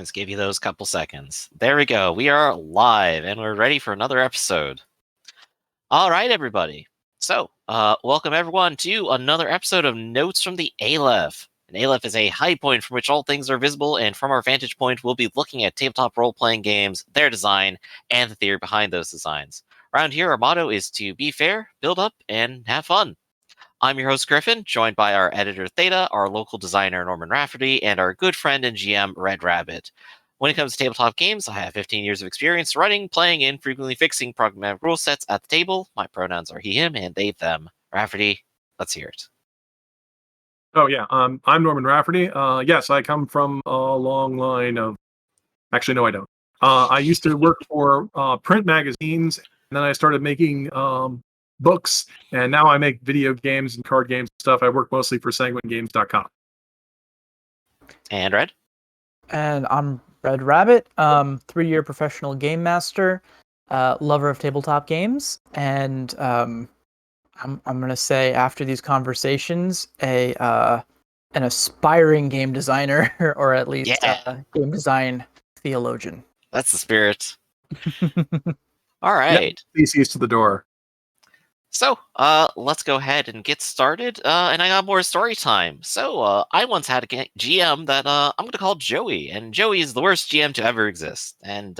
Let's give you those couple seconds. There we go. We are live, and we're ready for another episode. All right, everybody. So, welcome everyone to another episode of Notes from the Aleph. An Aleph is a high point from which all things are visible, and from our vantage point, we'll be looking at tabletop role-playing games, their design, and the theory behind those designs. Around here, our motto is to be fair, build up, and have fun. I'm your host, Griffin, joined by our editor, Theta, our local designer, Norman Rafferty, and our good friend and GM, RedRabbit. When it comes to tabletop games, I have 15 years of experience running, playing, and frequently fixing programmatic rule sets at the table. My pronouns are he, him, and they, them. Rafferty, let's hear it. Oh, yeah. I'm Norman Rafferty. Yes, I come from a long line of... Actually, no, I don't. I used to work for print magazines, and then I started making books, and now I make video games and card games and stuff. I work mostly for sanguinegames.com. And Red? And I'm RedRabbit, 3-year professional game master, lover of tabletop games, and I'm gonna say after these conversations, an aspiring game designer, or at least game design theologian. That's the spirit. All right. Theses to the door. So, let's go ahead and get started. And I got more story time. So, I once had a GM that I'm going to call Joey, and Joey is the worst GM to ever exist. And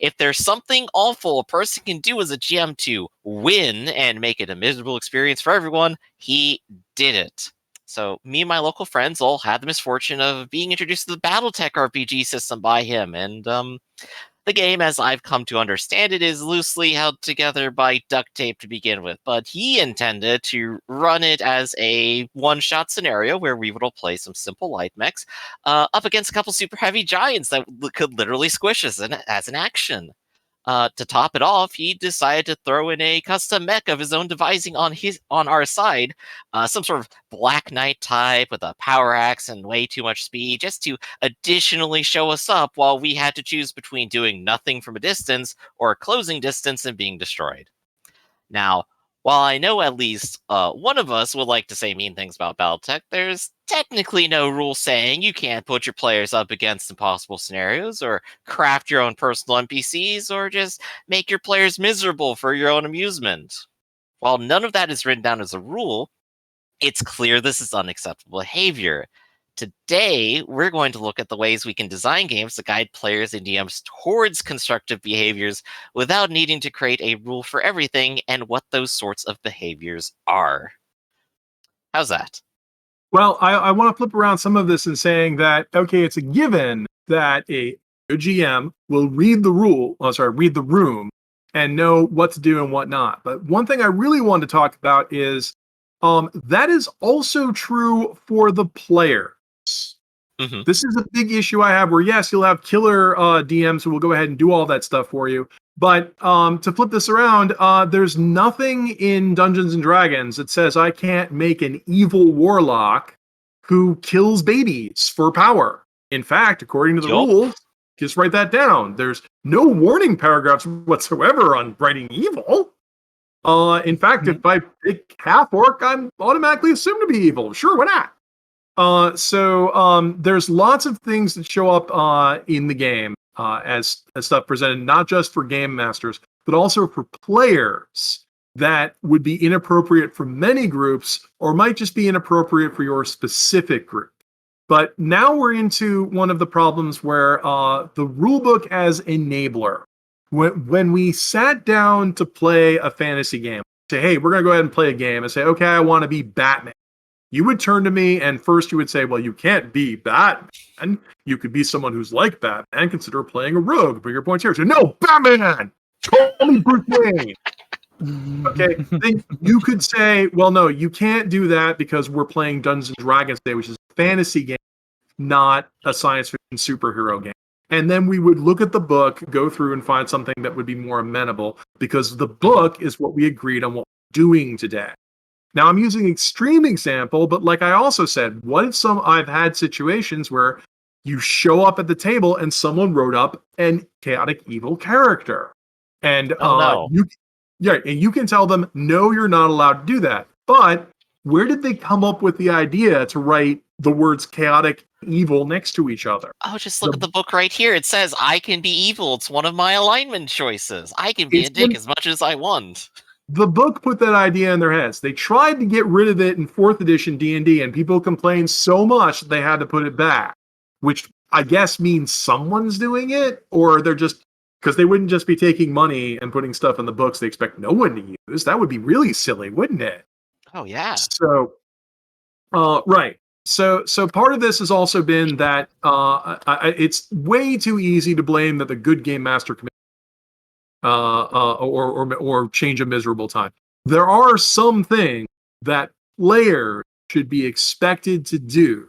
if there's something awful a person can do as a GM to win and make it a miserable experience for everyone, he did it. So, me and my local friends all had the misfortune of being introduced to the Battletech RPG system by him, and the game, as I've come to understand it, is loosely held together by duct tape to begin with, but he intended to run it as a one-shot scenario where we would all play some simple light mechs up against a couple super heavy giants that could literally squish us as an action. To top it off, he decided to throw in a custom mech of his own devising on our side, some sort of Black Knight type with a power axe and way too much speed, just to additionally show us up while we had to choose between doing nothing from a distance or closing distance and being destroyed. Now, while I know at least one of us would like to say mean things about Battletech, there's technically no rule saying you can't put your players up against impossible scenarios, or craft your own personal NPCs, or just make your players miserable for your own amusement. While none of that is written down as a rule, it's clear this is unacceptable behavior. Today, we're going to look at the ways we can design games to guide players and DMs towards constructive behaviors without needing to create a rule for everything, and what those sorts of behaviors are. How's that? Well, I want to flip around some of this and saying that, okay, it's a given that a GM will read the room and know what to do and what not. But one thing I really want to talk about is that is also true for the player. Mm-hmm. This is a big issue I have where, yes, you'll have killer DMs who will go ahead and do all that stuff for you. But to flip this around, there's nothing in Dungeons & Dragons that says I can't make an evil warlock who kills babies for power. In fact, according to the rules, just write that down. There's no warning paragraphs whatsoever on writing evil. In fact, if I pick half-orc, I'm automatically assumed to be evil. Sure, why not? So there's lots of things that show up in the game as stuff presented, not just for game masters, but also for players that would be inappropriate for many groups, or might just be inappropriate for your specific group. But now we're into one of the problems where the rulebook as enabler. When we sat down to play a fantasy game, say, hey, we're going to go ahead and play a game, and say, okay, I want to be Batman. You would turn to me, and first you would say, well, you can't be Batman. You could be someone who's like Batman. Consider playing a rogue. Bring your points here. So, no, Batman! Call me Bruce Wayne. Okay, then you could say, well, no, you can't do that because we're playing Dungeons & Dragons today, which is a fantasy game, not a science fiction superhero game. And then we would look at the book, go through and find something that would be more amenable, because the book is what we agreed on what we're doing today. Now, I'm using an extreme example, but like I also said, what if I've had situations where you show up at the table and someone wrote up an chaotic evil character. And you can tell them, no, you're not allowed to do that. But where did they come up with the idea to write the words chaotic evil next to each other. Oh, just look at the book right here. It says, I can be evil. It's one of my alignment choices. I can be a dick as much as I want. The book put that idea in their heads. They tried to get rid of it in 4th edition D&D, and people complained so much that they had to put it back, which I guess means someone's doing it, or they're just, because they wouldn't just be taking money and putting stuff in the books they expect no one to use. That would be really silly, wouldn't it? Oh, yeah. So, right. So part of this has also been that it's way too easy to blame that the good game master committee or change a miserable time. There are some things that players should be expected to do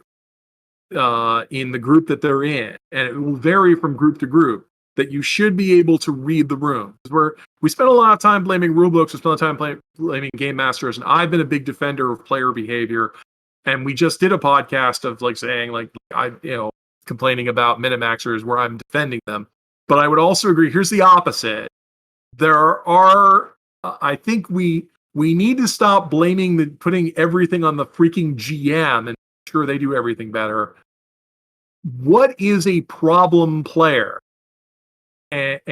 in the group that they're in, and it will vary from group to group. That you should be able to read the room. We spend a lot of time blaming rulebooks, we spend a lot of time blaming game masters, and I've been a big defender of player behavior. And we just did a podcast of saying complaining about Minimaxers where I'm defending them. But I would also agree, here's the opposite. There are, I think we need to stop putting everything on the freaking GM and sure they do everything better. What is a problem player? What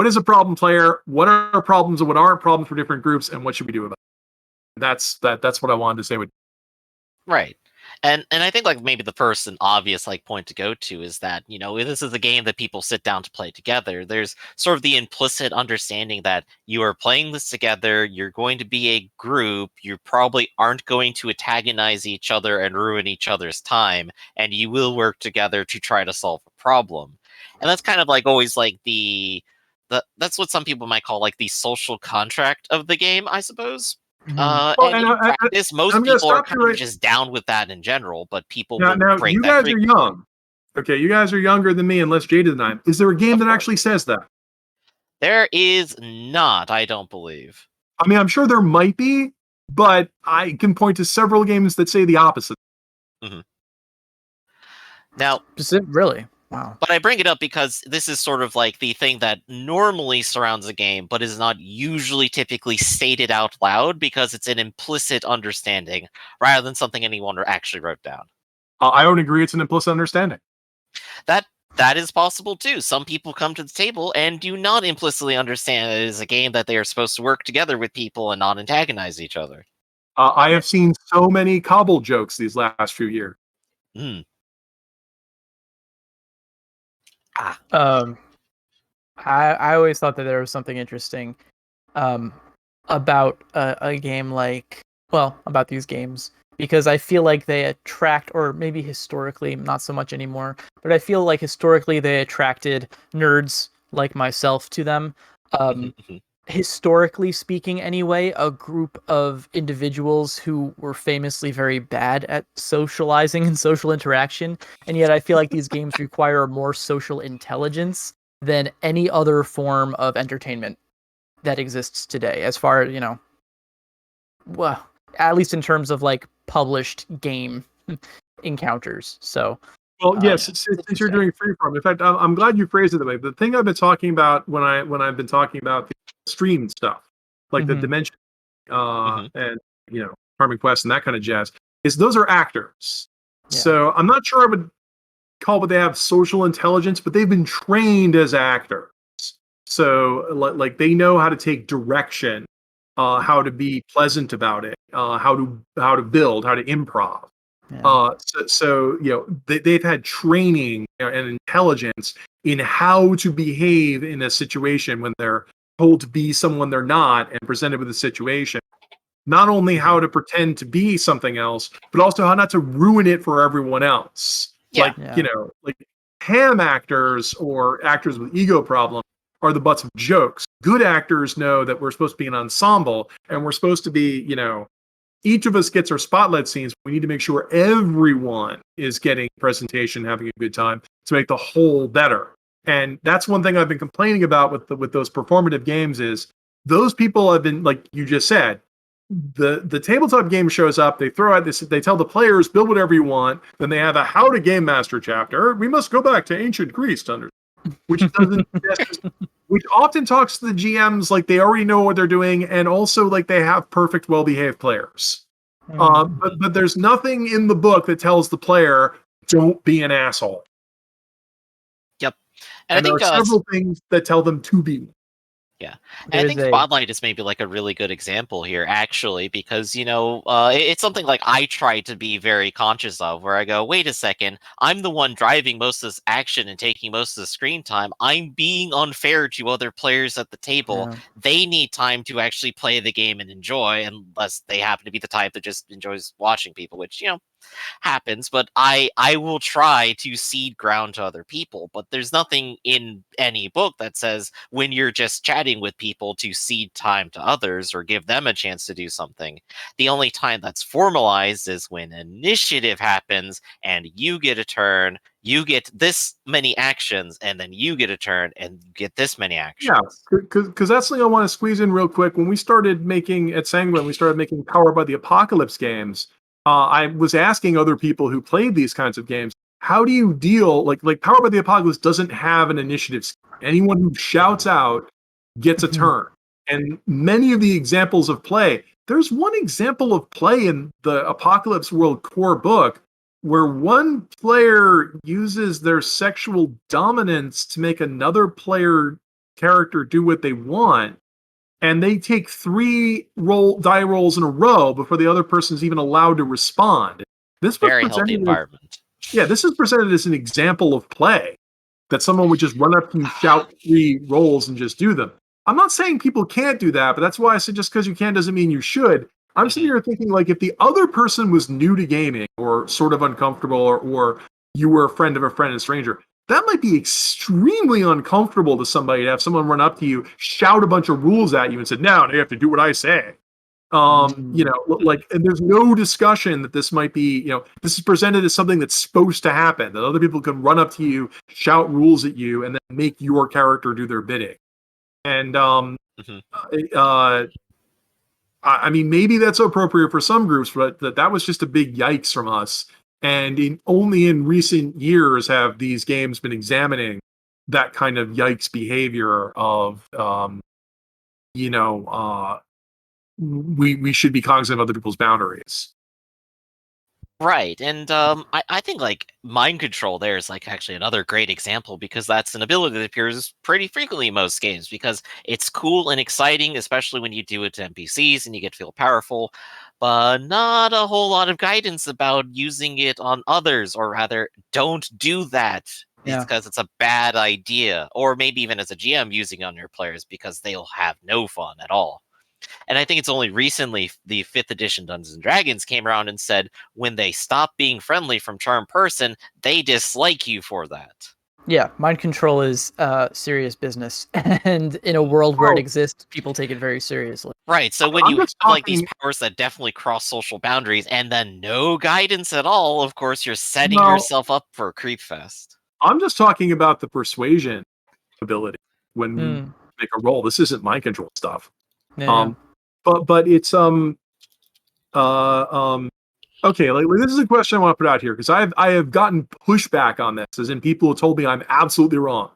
is a problem player? What are problems and what aren't problems for different groups, and what should we do about it? That's what I wanted to say. Right. And I think maybe the first and obvious point to go to is that, this is a game that people sit down to play together. There's sort of the implicit understanding that you are playing this together, you're going to be a group, you probably aren't going to antagonize each other and ruin each other's time, and you will work together to try to solve a problem. And that's kind of always that's what some people might call the social contract of the game, I suppose. And in practice, most people are kind of just down with that in general, but people will break that. Now, you guys are young. Okay, you guys are younger than me and less jaded than I am. Is there a game that actually says that? There is not, I don't believe. I mean, I'm sure there might be, but I can point to several games that say the opposite. Mm-hmm. Now, is it really? Wow. But I bring it up because this is sort of the thing that normally surrounds a game, but is not usually typically stated out loud because it's an implicit understanding rather than something anyone actually wrote down. I don't agree it's an implicit understanding. That is possible too. Some people come to the table and do not implicitly understand that it is a game that they are supposed to work together with people and not antagonize each other. I have seen so many cobble jokes these last few years. I always thought that there was something interesting about a game about these games, because I feel like they attract, or maybe historically, not so much anymore, but I feel like historically they attracted nerds like myself to them. Historically speaking anyway, a group of individuals who were famously very bad at socializing and social interaction, and yet I feel like these games require more social intelligence than any other form of entertainment that exists today, as far as, well, at least in terms of published game encounters. So well, yes, since you're doing freeform. In fact, I'm glad you phrased it that way. The thing I've been talking about when I've been talking about the stream stuff, like the Dimension, and Harmon Quest and that kind of jazz, is those are actors. Yeah. So I'm not sure I would call what they have social intelligence, but they've been trained as actors. So they know how to take direction, how to be pleasant about it, how to build, how to improv. Yeah. They've had training and intelligence in how to behave in a situation when they're told to be someone they're not and presented with a situation. Not only how to pretend to be something else, but also how not to ruin it for everyone else. Yeah. Ham actors or actors with ego problems are the butts of jokes. Good actors know that we're supposed to be an ensemble and we're supposed to be, each of us gets our spotlight scenes. We need to make sure everyone is getting presentation, having a good time to make the whole better. And that's one thing I've been complaining about with those performative games is those people have been, like you just said, the tabletop game shows up, they throw out this, they tell the players, build whatever you want, then they have a how to game master chapter. We must go back to ancient Greece to understand. Which doesn't which often talks to the GMs like they already know what they're doing, and also like they have perfect, well-behaved players. But there's nothing in the book that tells the player don't be an asshole. Yep. And there are several things that tell them to be. Yeah. And I think Spotlight is maybe like a really good example here, actually, because, it's something like I try to be very conscious of, where I go, wait a second, I'm the one driving most of this action and taking most of the screen time. I'm being unfair to other players at the table. Yeah. They need time to actually play the game and enjoy, unless they happen to be the type that just enjoys watching people, which, happens, but I will try to cede ground to other people. But there's nothing in any book that says when you're just chatting with people to cede time to others or give them a chance to do something. The only time that's formalized is when initiative happens and you get a turn, you get this many actions, and then you get a turn and get this many actions. Yeah, because that's something I want to squeeze in real quick. When we started making at Sanguine, we started making Power by the Apocalypse games. I was asking other people who played these kinds of games, how do you deal like Power by the Apocalypse doesn't have an initiative scheme. Anyone who shouts out gets a turn. And many of the examples of play, there's one example of play in the Apocalypse World core book where one player uses their sexual dominance to make another player character do what they want, and they take 3 die rolls in a row before the other person's even allowed to respond. This was very healthy environment. This is presented as an example of play, that someone would just run up to you, shout 3 rolls, and just do them. I'm not saying people can't do that, but that's why I said just because you can doesn't mean you should. I'm sitting here thinking, like, if the other person was new to gaming or sort of uncomfortable, or you were a friend of a friend, a stranger, that might be extremely uncomfortable to somebody to have someone run up to you, shout a bunch of rules at you, and say, "Now you have to do what I say." And there's no discussion that this might be, this is presented as something that's supposed to happen, that other people can run up to you, shout rules at you, and then make your character do their bidding. And I mean, maybe that's appropriate for some groups, but that was just a big yikes from us. And only in recent years have these games been examining that kind of yikes behavior of, we should be cognizant of other people's boundaries. Right, and I think like mind control there is like actually another great example, because that's an ability that appears pretty frequently in most games, because it's cool and exciting, especially when you do it to NPCs and you get to feel powerful, but not a whole lot of guidance about using it on others, or rather, don't do that. Yeah. Because it's a bad idea, or maybe even as a GM using it on your players because they'll have no fun at all. And I think it's only recently the 5th edition Dungeons and Dragons came around and said when they stop being friendly from charm person, they dislike you for that. Yeah, mind control is serious business, and in a world where it exists, people take it very seriously. Right, so when you have like these powers that definitely cross social boundaries, and then no guidance at all, of course you're setting yourself up for a creep fest. I'm just talking about the persuasion ability when we make a roll. This isn't mind control stuff. Yeah. But it's okay. Like this is a question I want to put out here, because I have gotten pushback on this, as in people have told me I'm absolutely wrong.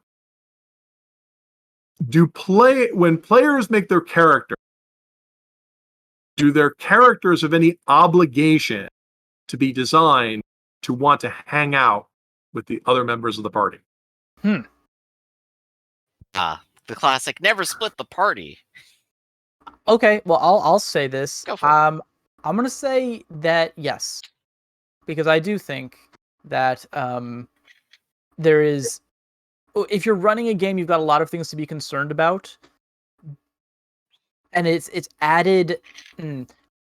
When players make their character, do their characters have any obligation to be designed to want to hang out with the other members of the party? The classic never split the party. Okay, well, I'll say this. Go for it. I'm gonna say that yes, because I do think that there is. If you're running a game, you've got a lot of things to be concerned about, and it's added,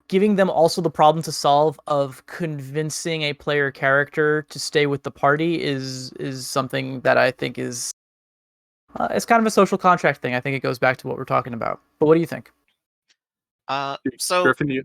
giving them also the problem to solve of convincing a player character to stay with the party is something that I think is it's kind of a social contract thing. I think it goes back to what we're talking about. But what do you think? So Griffin,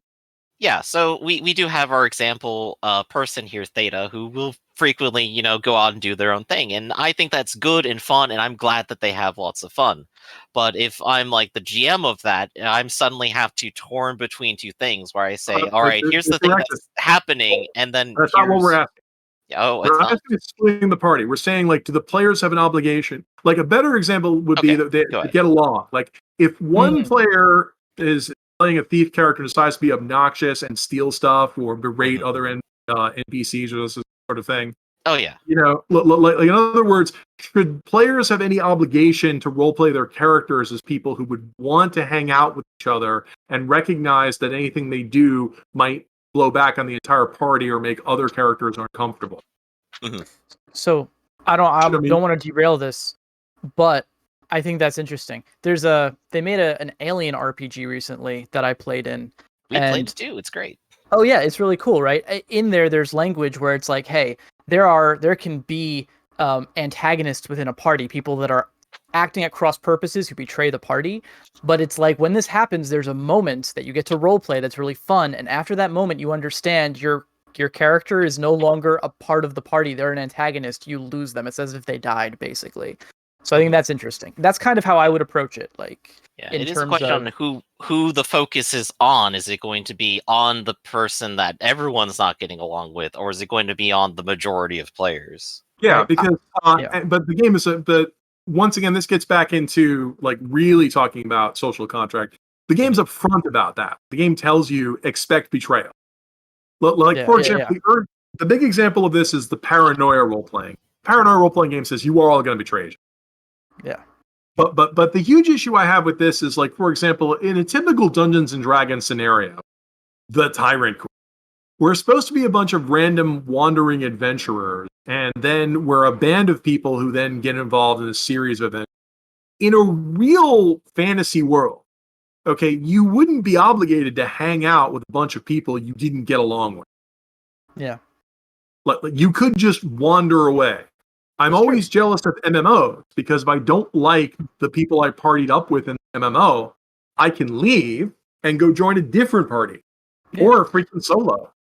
yeah, so we do have our example person here, Theta, who will frequently, go out and do their own thing. And I think that's good and fun, and I'm glad that they have lots of fun. But if I'm like the GM of that, I'm suddenly have to torn between two things where I say, all right, here's the thing that's happening, and then that's not what we're asking. Oh, we're not asking splitting the party. We're saying, like, do the players have an obligation? Like, a better example would be that they get along. Like, if one player is playing a thief character decides to be obnoxious and steal stuff or berate Mhm. other NPCs or this sort of thing. Oh yeah. You know, like in other words, should players have any obligation to roleplay their characters as people who would want to hang out with each other and recognize that anything they do might blow back on the entire party or make other characters uncomfortable? Mhm. So I don't I mean- don't want to derail this, but I think that's interesting. They made an Alien RPG recently that I played in. We played and it too. It's great. Oh yeah, it's really cool, right? In there's language where it's like, hey, there can be antagonists within a party, people that are acting at cross purposes who betray the party. But it's like when this happens, there's a moment that you get to roleplay that's really fun, and after that moment, you understand your character is no longer a part of the party. They're an antagonist. You lose them. It's as if they died, basically. So I think that's interesting. That's kind of how I would approach it. Like, Yeah, in it is a terms question of on who the focus is on. Is it going to be on the person that everyone's not getting along with, or is it going to be on the majority of players? Yeah, Right. because Yeah. but the game is but once again, this gets back into like really talking about social contract. The game's upfront about that. The game tells you expect betrayal. Like Yeah, for yeah, example, the big example of this is the paranoia role playing. Paranoia role playing game says you are all going to betray each other. Yeah. But the huge issue I have with this is like, for example, in a typical Dungeons and Dragons scenario, the Tyrant Queen, we're supposed to be a bunch of random wandering adventurers, and then we're a band of people who then get involved in a series of events. In a real fantasy world, okay, you wouldn't be obligated to hang out with a bunch of people you didn't get along with. Yeah. Like you could just wander away. I'm That's always jealous of MMOs because if I don't like the people I partied up with in MMO, I can leave and go join a different party Yeah. or freaking solo.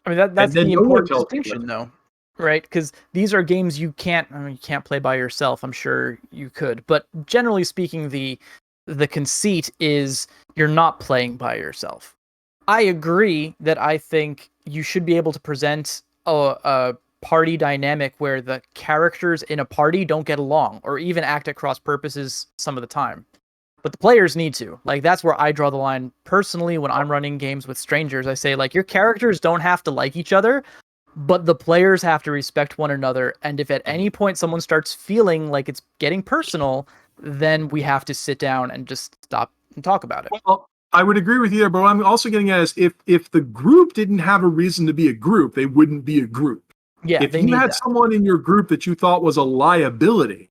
I mean, that's then the no one important tells me distinction, though, right? Because these are games you can't. I mean, you can't play by yourself. I'm sure you could, but generally speaking, the conceit is you're not playing by yourself. I agree that I think you should be able to present a party dynamic where the characters in a party don't get along or even act at cross purposes some of the time. But the players need to. Like, that's where I draw the line personally when I'm running games with strangers. I say, like, your characters don't have to like each other, but the players have to respect one another. And if at any point someone starts feeling like it's getting personal, then we have to sit down and just stop and talk about it. Well, I would agree with you there, but what I'm also getting at is if the group didn't have a reason to be a group, they wouldn't be a group. Yeah, If they you need had that. someone in your group that you thought was a liability,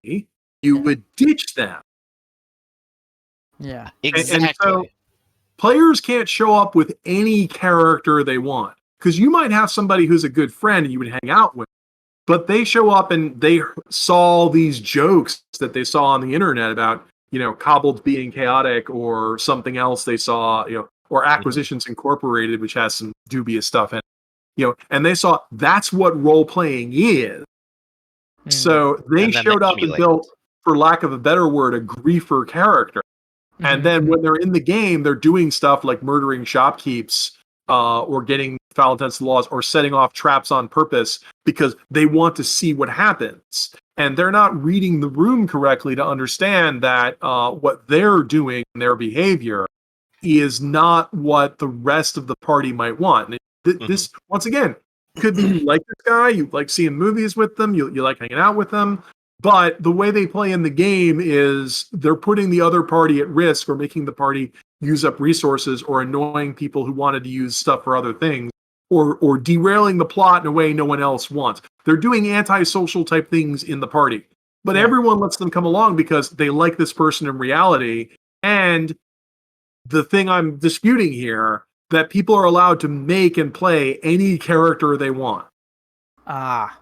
you Yeah. would ditch them. Yeah. Exactly. And so players can't show up with any character they want because you might have somebody who's a good friend and you would hang out with, but they show up and they saw these jokes that they saw on the internet about, you know, Cobbled being chaotic or something else they saw, you know, or Acquisitions Incorporated, which has some dubious stuff in it, you know, and they saw that's what role playing is. So they And then showed they up and emulate built, for lack of a better word, a griefer character. And then when they're in the game, they're doing stuff like murdering shopkeeps or getting foul against the laws or setting off traps on purpose because they want to see what happens. And they're not reading the room correctly to understand that what they're doing, their behavior, is not what the rest of the party might want. And this, once again, could be you like this guy, you like seeing movies with them, you like hanging out with them. But the way they play in the game is they're putting the other party at risk or making the party use up resources or annoying people who wanted to use stuff for other things or derailing the plot in a way no one else wants. They're doing antisocial type things in the party. But everyone lets them come along because they like this person in reality. And the thing I'm disputing here, that people are allowed to make and play any character they want. Ah.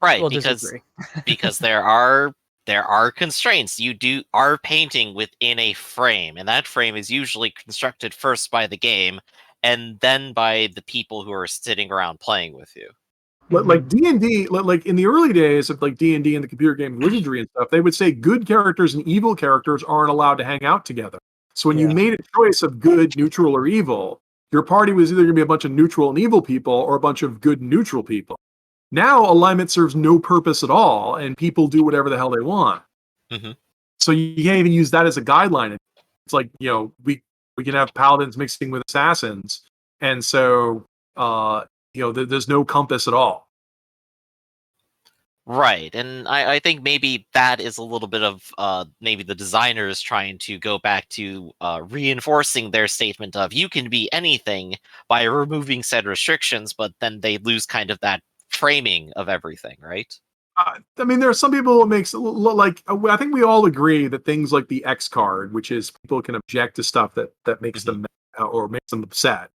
Right, We'll because disagree. because there are constraints. You are painting within a frame, and that frame is usually constructed first by the game and then by the people who are sitting around playing with you. Like D&D, like in the early days of like D&D and the computer game wizardry and stuff, they would say good characters and evil characters aren't allowed to hang out together. So when you made a choice of good, neutral, or evil, your party was either going to be a bunch of neutral and evil people or a bunch of good and neutral people. Now alignment serves no purpose at all, and people do whatever the hell they want. So you can't even use that as a guideline. it's like, we can have paladins mixing with assassins, and so there's no compass at all. Right, and I think maybe that is a little bit of maybe the designers trying to go back to reinforcing their statement of you can be anything by removing said restrictions, but then they lose kind of that framing of everything, right? I mean, there are some people who makes like I think we all agree that things like the X card, which is people can object to stuff that makes them mad or makes them upset,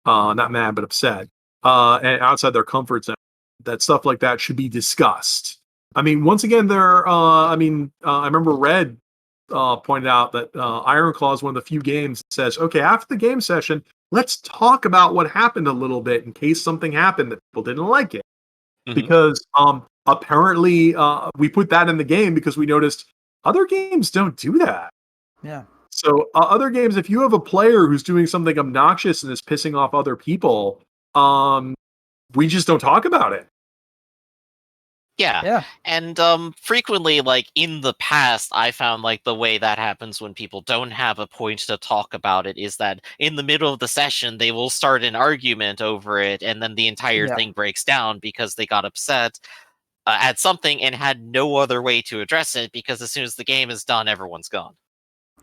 not mad but upset, and outside their comfort zone, that stuff like that should be discussed. I mean, once again, I remember Red pointed out that Ironclaw is one of the few games that says, okay, after the game session, let's talk about what happened a little bit in case something happened that people didn't like it. Because apparently we put that in the game because we noticed other games don't do that. Yeah. So other games, if you have a player who's doing something obnoxious and is pissing off other people, we just don't talk about it. Yeah. And frequently, like in the past, I found like the way that happens when people don't have a point to talk about it is that in the middle of the session, they will start an argument over it, and then the entire thing breaks down because they got upset at something and had no other way to address it because as soon as the game is done, everyone's gone.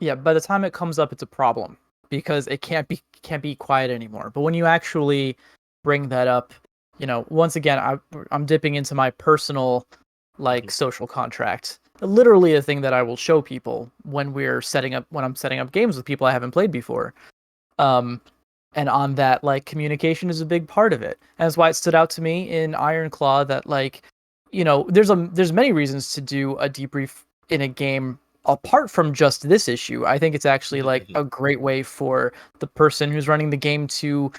Yeah, by the time it comes up, it's a problem because it can't be quiet anymore. But when you actually bring that up, once again, I'm dipping into my personal social contract. Literally a thing that I will show people when I'm setting up games with people I haven't played before. And on that, communication is a big part of it. And that's why it stood out to me in Ironclaw that there's many reasons to do a debrief in a game apart from just this issue. I think it's actually a great way for the person who's running the game to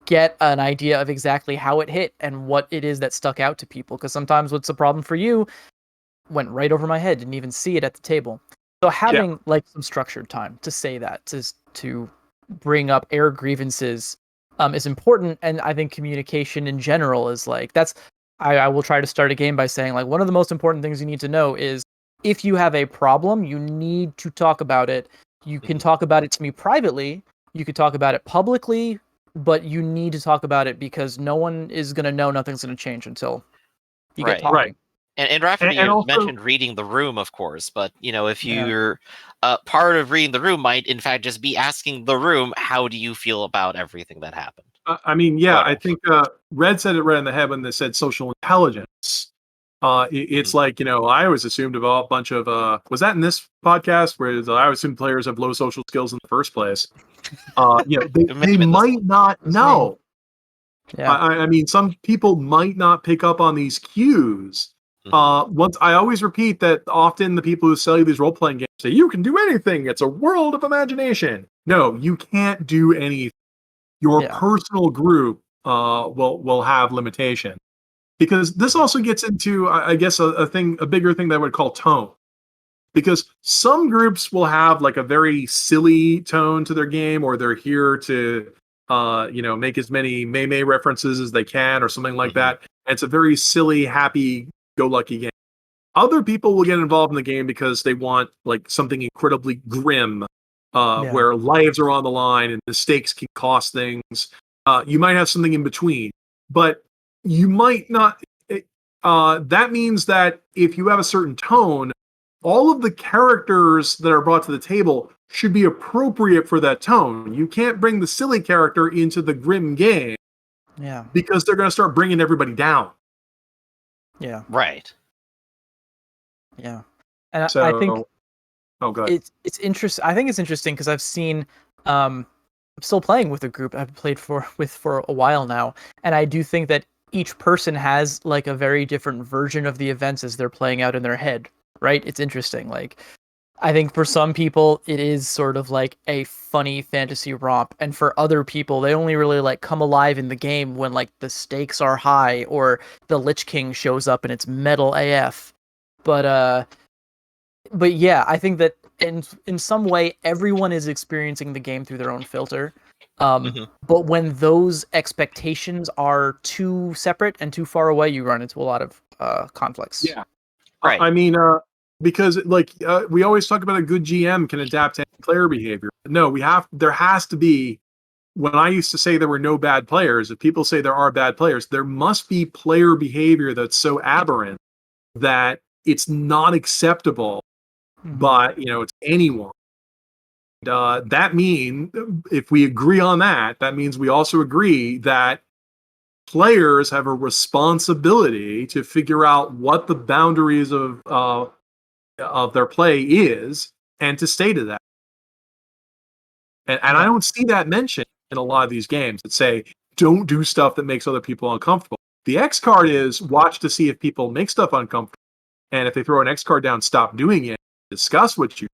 get an idea of exactly how it hit and what it is that stuck out to people. Because sometimes what's a problem for you went right over my head, didn't even see it at the table. So having some structured time to say that, to bring up air grievances is important. And I think communication in general is I will try to start a game by saying one of the most important things you need to know is if you have a problem, you need to talk about it. You can talk about it to me privately. You could talk about it publicly, but you need to talk about it because no one is going to know, nothing's going to change until you get talking. Right. And Rafferty, And you also, mentioned reading the room, of course, but if you're part of reading the room might in fact just be asking the room, how do you feel about everything that happened? I think Red said it right in the head when they said social intelligence. It's I always assumed about a bunch of was that in this podcast where I assumed players have low social skills in the first place. They might not know. Yeah. I mean, some people might not pick up on these cues. Once I always repeat that often the people who sell you these role-playing games say you can do anything. It's a world of imagination. No, you can't do anything. Your personal group will have limitation. Because this also gets into, I guess, a bigger thing that I would call tone. Because some groups will have a very silly tone to their game, or they're here to, make as many May references as they can, or something like that. And it's a very silly, happy-go-lucky game. Other people will get involved in the game because they want something incredibly grim, where lives are on the line and the stakes can cost things. You might have something in between, but you might not. That means that if you have a certain tone, all of the characters that are brought to the table should be appropriate for that tone. You can't bring the silly character into the grim game, because they're going to start bringing everybody down. Yeah. Right. Yeah. And So, I think go ahead. It's interesting. I think it's interesting because I've seen I'm still playing with a group I've played with for a while now, and I do think that each person has a very different version of the events as they're playing out in their head, right? It's interesting. I think for some people it is sort of a funny fantasy romp, and for other people they only really come alive in the game when the stakes are high or the Lich King shows up and it's metal AF. But yeah, I think that in some way everyone is experiencing the game through their own filter. But when those expectations are too separate and too far away, you run into a lot of conflicts. Yeah. Right. I mean, because like we always talk about a good GM can adapt to any player behavior. No, there has to be. When I used to say there were no bad players, if people say there are bad players, there must be player behavior that's so aberrant that it's not acceptable by it's anyone. That means if we agree on that, that means we also agree that players have a responsibility to figure out what the boundaries of their play is and to stay to that. And I don't see that mentioned in a lot of these games that say, don't do stuff that makes other people uncomfortable. The X card is watch to see if people make stuff uncomfortable. And if they throw an X card down, stop doing it, discuss what you do.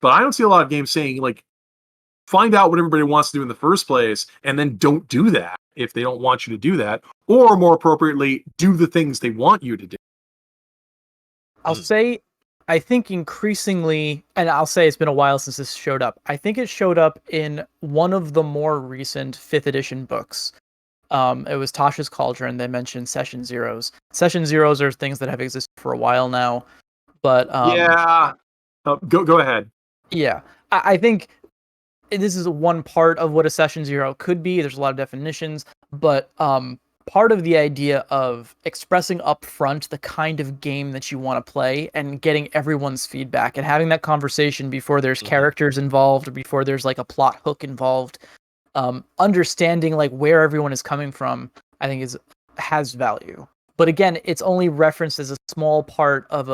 But I don't see a lot of games saying, like, find out what everybody wants to do in the first place, and then don't do that if they don't want you to do that. Or more appropriately, do the things they want you to do. I'll say, I think increasingly, and I'll say it's been a while since this showed up. I think it showed up in one of the more recent 5th edition books. It was Tasha's Cauldron. They mentioned Session Zeros. Session Zeros are things that have existed for a while now, but go ahead. Yeah, I think this is one part of what a Session Zero could be. There's a lot of definitions, but part of the idea of expressing up front the kind of game that you want to play and getting everyone's feedback and having that conversation before there's characters involved or before there's like a plot hook involved, understanding like where everyone is coming from, I think has value. But again, it's only referenced as a small part of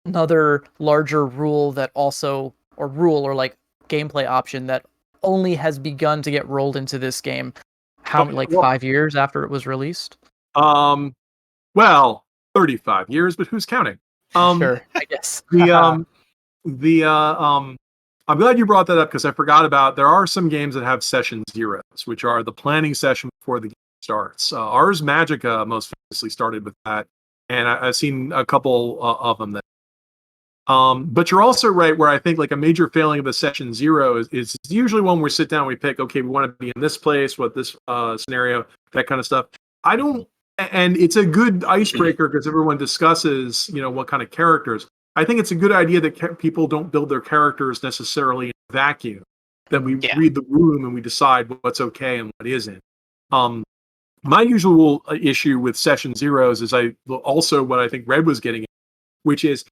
another larger rule that also, or rule or like gameplay option that only has begun to get rolled into this game. 5 years after it was released? Well, 35 years, but who's counting? Sure, I guess. I'm glad you brought that up because I forgot about. There are some games that have session zeros, which are the planning session before the game starts. Ars Magica most famously started with that, and I've seen a couple of them. But you're also right where I think like a major failing of a session zero is usually when we sit down, we pick, okay, we want to be in this place, what this scenario, that kind of stuff. And it's a good icebreaker because everyone discusses, what kind of characters. I think it's a good idea that people don't build their characters necessarily in a vacuum, that we read the room and we decide what's okay and what isn't. My usual issue with session zeros is also what I think Red was getting at, which is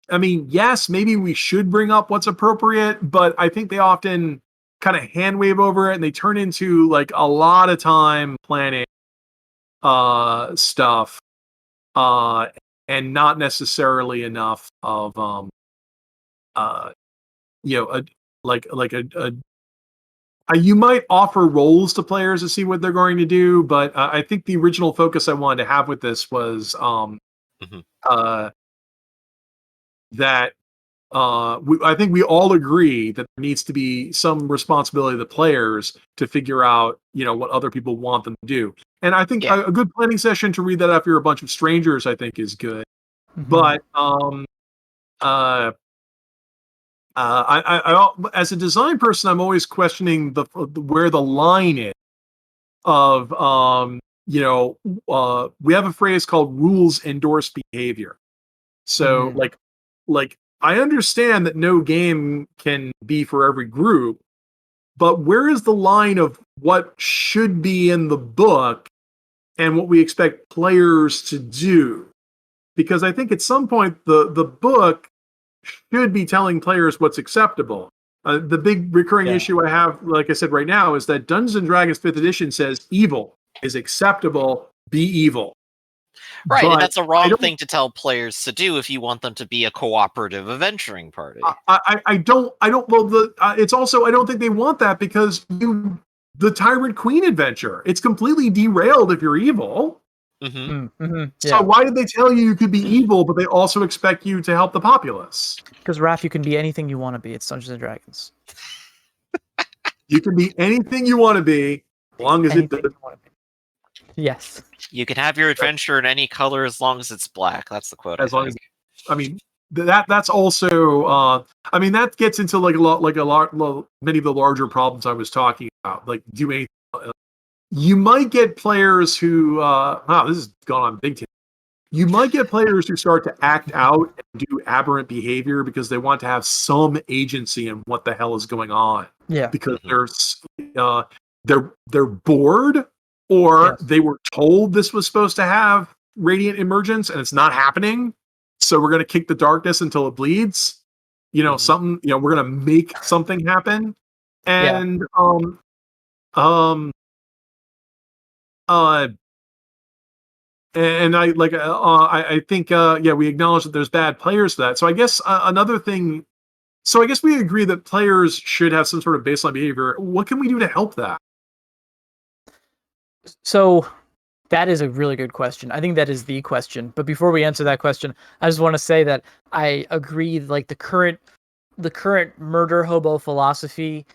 yes, maybe we should bring up what's appropriate, but I think they often kind of hand wave over it and they turn into like a lot of time planning stuff and not necessarily enough of you might offer roles to players to see what they're going to do, but I think the original focus I wanted to have with this was that I think we all agree that there needs to be some responsibility of the players to figure out, what other people want them to do. And I think a good planning session to read that after you're a bunch of strangers, I think is good. But I as a design person, I'm always questioning where the line is of, we have a phrase called rules endorse behavior. So like I understand that no game can be for every group, but where is the line of what should be in the book and what we expect players to do? Because I think at some point the book should be telling players what's acceptable. The big recurring issue I have, like I said right now, is that Dungeons & Dragons 5th edition says evil is acceptable, be evil. Right, and that's a wrong thing to tell players to do if you want them to be a cooperative adventuring party. It's also, I don't think they want that because the Tyrant Queen adventure, it's completely derailed if you're evil. So why did they tell you could be evil, but they also expect you to help the populace? Because Raph, you can be anything you want to be. It's Dungeons & Dragons. You can be anything you want to be, as long as it does. Yes. You can have your adventure in any color as long as it's black. That's the quote. That's also that gets into many of the larger problems I was talking about. Like you might get players who this has gone on big time. you might get players who start to act out and do aberrant behavior because they want to have some agency in what the hell is going on. Yeah. Because they're bored, or they were told this was supposed to have radiant emergence and it's not happening. So we're going to kick the darkness until it bleeds. Something. We're going to make something happen. And And I think we acknowledge that there's bad players for that. So I guess another thing. So I guess we agree that players should have some sort of baseline behavior. What can we do to help that? So that is a really good question. I think that is the question. But before we answer that question, I just want to say that I agree. Like the current murder hobo philosophy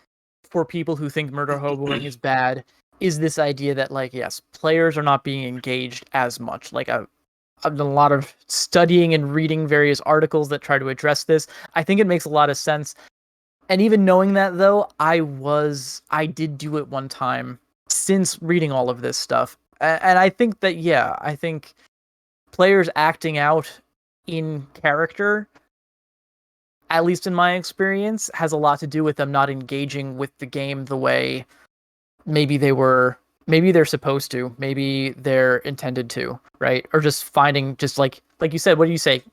for people who think murder hoboing is bad is this idea that, like, yes, players are not being engaged as much. Like I've done a lot of studying and reading various articles that try to address this. I think it makes a lot of sense. And even knowing that, though, I did do it one time since reading all of this stuff. And I think that, I think players acting out in character, at least in my experience, has a lot to do with them not engaging with the game the way maybe they're supposed to, maybe they're intended to, right? Or just finding, just like you said, what do you say?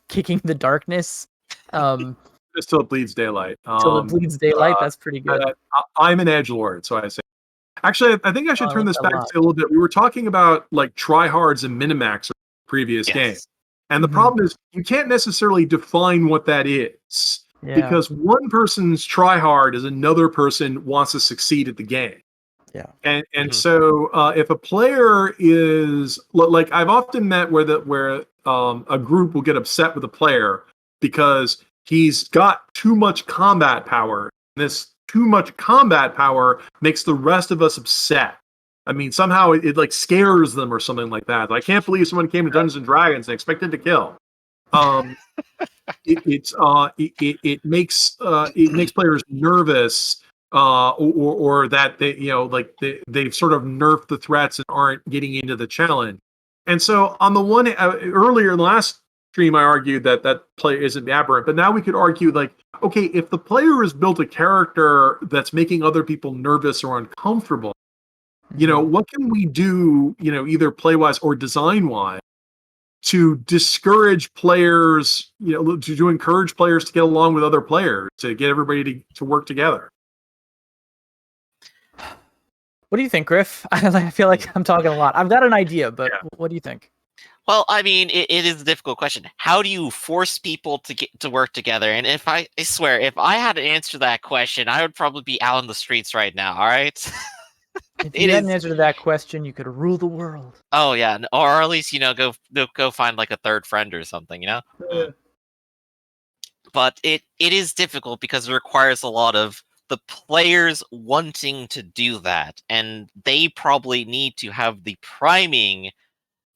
Kicking the darkness. Just till it bleeds daylight. Till it bleeds daylight. That's pretty good. I'm an edgelord, so I say. Actually, I think I should turn this back to a little bit. We were talking about like tryhards and minimax previous game, and the problem is you can't necessarily define what that is because one person's tryhard is another person wants to succeed at the game. Yeah, and so if a player is like, I've often met where a group will get upset with a player because he's got too much combat power. This too much combat power makes the rest of us upset. I mean, somehow it like scares them or something like that. I can't believe someone came to Dungeons and Dragons and expected to kill. It makes players nervous. Or that they've sort of nerfed the threats and aren't getting into the challenge. And so on the one earlier in the last stream, I argued that play isn't aberrant, but now we could argue like, okay, if the player has built a character that's making other people nervous or uncomfortable, what can we do, either play wise or design wise, to discourage players, to encourage players to get along with other players, to get everybody to work together. What do you think, Griff? I feel like I'm talking a lot. I've got an idea, but what do you think? Well, I mean, it is a difficult question. How do you force people to get to work together? And I swear, if I had to answer that question, I would probably be out on the streets right now. All right. If you had an answer to that question, you could rule the world. Oh yeah, or at least go find like a third friend or something. Yeah. But it is difficult because it requires a lot of the players wanting to do that, and they probably need to have the priming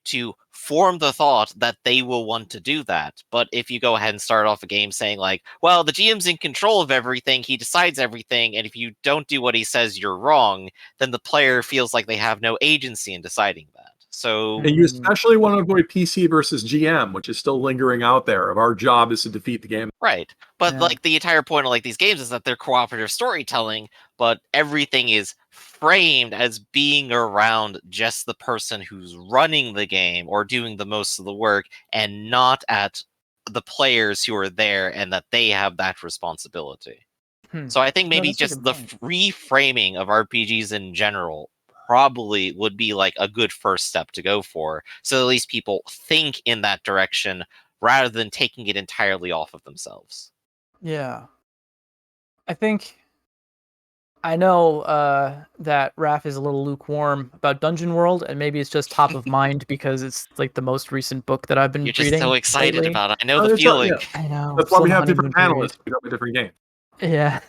to form the thought that they will want to do that. But if you go ahead and start off a game saying like, well, the GM's in control of everything, he decides everything, and if you don't do what he says, you're wrong, then the player feels like they have no agency in deciding that. So, and you especially want to avoid PC versus GM, which is still lingering out there. Of our job is to defeat the game, right? But like the entire point of like these games is that they're cooperative storytelling, but everything is framed as being around just the person who's running the game or doing the most of the work, and not at the players who are there and that they have that responsibility. So I think maybe just the reframing of RPGs in general probably would be like a good first step to go for, so at least people think in that direction rather than taking it entirely off of themselves. Yeah. I know that Raph is a little lukewarm about Dungeon World, and maybe it's just top of mind because it's like the most recent book that I've been reading. You're just so excited lately. about it. I know the feeling. I know. That's why we have different panelists. We have a different game. Yeah.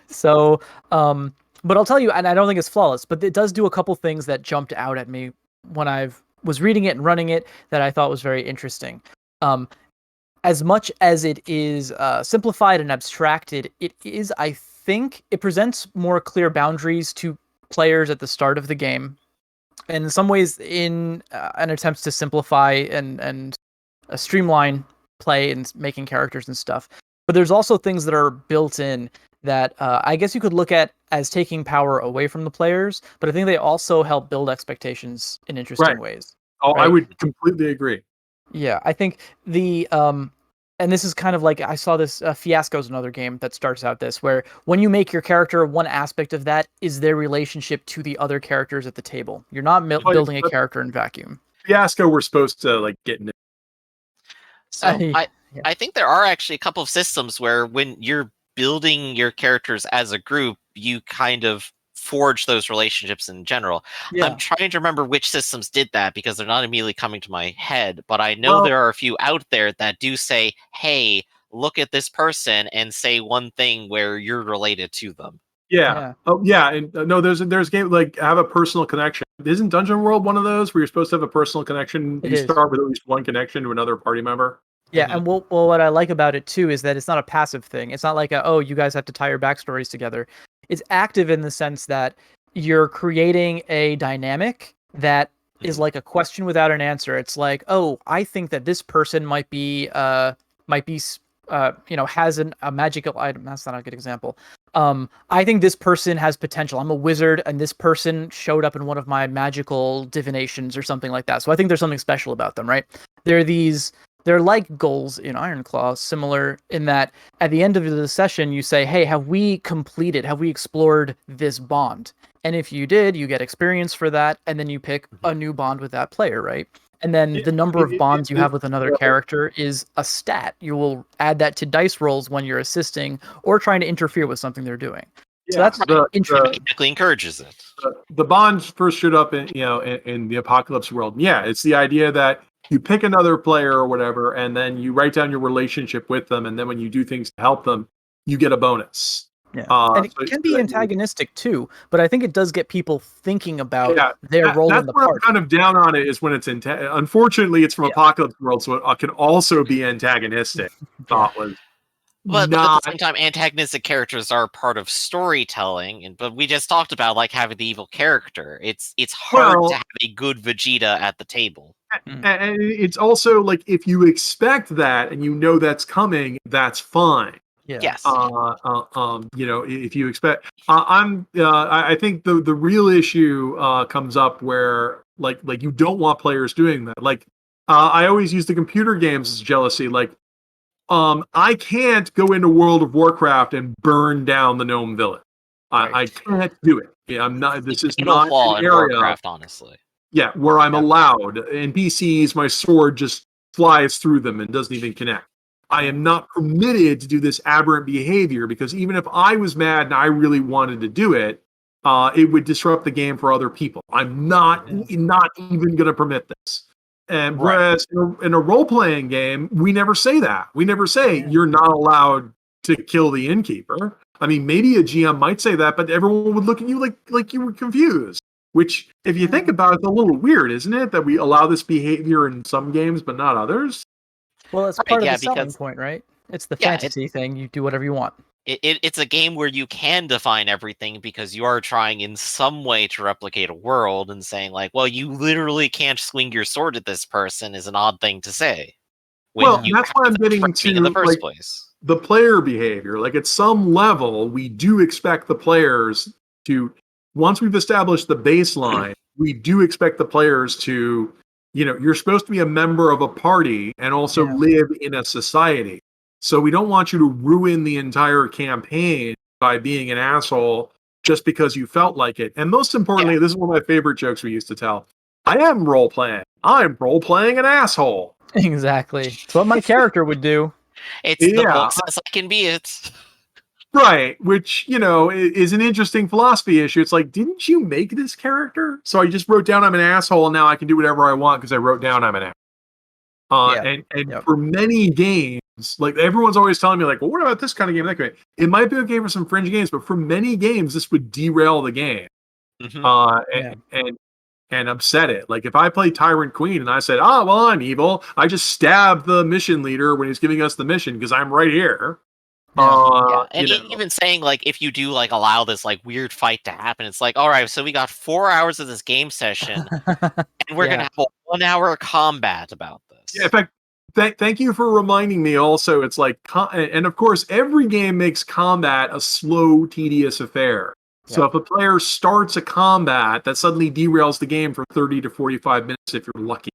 So, but I'll tell you, and I don't think it's flawless, but it does do a couple things that jumped out at me when I was reading it and running it that I thought was very interesting. As much as it is simplified and abstracted, it is, I think, it presents more clear boundaries to players at the start of the game. and in some ways, in an attempt to simplify and streamline play and making characters and stuff. But there's also things that are built in that I guess you could look at as taking power away from the players, but I think they also help build expectations in interesting ways. Oh, I right? would completely agree. Yeah, I think the and this is kind of like I saw this Fiasco is another game that starts out this where when you make your character, one aspect of that is their relationship to the other characters at the table. You're not building a character in vacuum. Fiasco, we're supposed to like get into. So Yeah. I think there are actually a couple of systems where when you're building your characters as a group, you kind of forge those relationships in general. Yeah. I'm trying to remember which systems did that because they're not immediately coming to my head, but I know Well- there are a few out there that do say, hey, look at this person and say one thing where you're related to them. Yeah. Oh, yeah. And no, there's a game like have a personal connection. Isn't Dungeon World one of those where you're supposed to have a personal connection? It You is. start with at least one connection to another party member. Yeah, and well, what I like about it too is that it's not a passive thing. It's not like oh, you guys have to tie your backstories together. It's active in the sense that you're creating a dynamic that is like a question without an answer. It's like, oh, I think that this person might be has a magical item. That's not a good example. I think this person has potential. I'm a wizard, and this person showed up in one of my magical divinations or something like that. So I think there's something special about them, right? They're like goals in Ironclaw, similar in that at the end of the session, you say, hey, have we explored this bond? And if you did, you get experience for that, and then you pick a new bond with that player, right? And then the number of bonds you have with another character is a stat. You will add that to dice rolls when you're assisting or trying to interfere with something they're doing. So that's interesting. Technically encourages it. The bonds first showed up in the Apocalypse world. Yeah, it's the idea that you pick another player or whatever, and then you write down your relationship with them, and then when you do things to help them, you get a bonus. Yeah, and it can be antagonistic too, but I think it does get people thinking about their role in the party. I'm kind of down on it is when it's unfortunately it's from Apocalypse World, so it can also be antagonistic. But at the same time, antagonistic characters are part of storytelling, but we just talked about like having the evil character. It's hard to have a good Vegeta at the table. And it's also like if you expect that and you know that's coming, that's fine. Yeah. Yes. If you expect, I think the real issue comes up where like you don't want players doing that. Like I always use the computer games as jealousy. Like I can't go into World of Warcraft and burn down the gnome village. I can't do it. Yeah, I'm not. This is not an area. Warcraft, honestly. Yeah, where I'm allowed. NPCs, my sword just flies through them and doesn't even connect. I am not permitted to do this aberrant behavior because even if I was mad and I really wanted to do it, it would disrupt the game for other people. I'm not even going to permit this. And whereas in a role-playing game, we never say that. We never say you're not allowed to kill the innkeeper. I mean, maybe a GM might say that, but everyone would look at you like you were confused. Which, if you think about it, it's a little weird, isn't it? That we allow this behavior in some games, but not others. Well, it's part of the selling point, right? It's the fantasy thing. You do whatever you want. It's a game where you can define everything because you are trying in some way to replicate a world and saying like, well, you literally can't swing your sword at this person is an odd thing to say. Well, that's why I'm getting to in the first place. The player behavior. Like at some level, we do expect the players to, once we've established the baseline, we do expect the players to, you're supposed to be a member of a party and also live in a society. So we don't want you to ruin the entire campaign by being an asshole just because you felt like it. And most importantly, this is one of my favorite jokes we used to tell. I am role-playing. I'm role-playing an asshole. Exactly. It's what my character would do. It's the books as I can be it. Right, which, is an interesting philosophy issue. It's like, didn't you make this character? So I just wrote down I'm an asshole, and now I can do whatever I want because I wrote down I'm an asshole. For many games, like everyone's always telling me, like, well, what about this kind of game? That game? It might be okay for some fringe games, but for many games, this would derail the game and upset it. Like if I played Tyrant Queen and I said, well, I'm evil. I just stabbed the mission leader when he's giving us the mission because I'm right here. And even saying like if you do like allow this like weird fight to happen, it's like, all right, so we got 4 hours of this game session, and we're gonna have a 1 hour combat about this. Yeah, in fact, thank you for reminding me. Also, it's like, and of course, every game makes combat a slow, tedious affair. So if a player starts a combat, that suddenly derails the game for 30 to 45 minutes if you're lucky,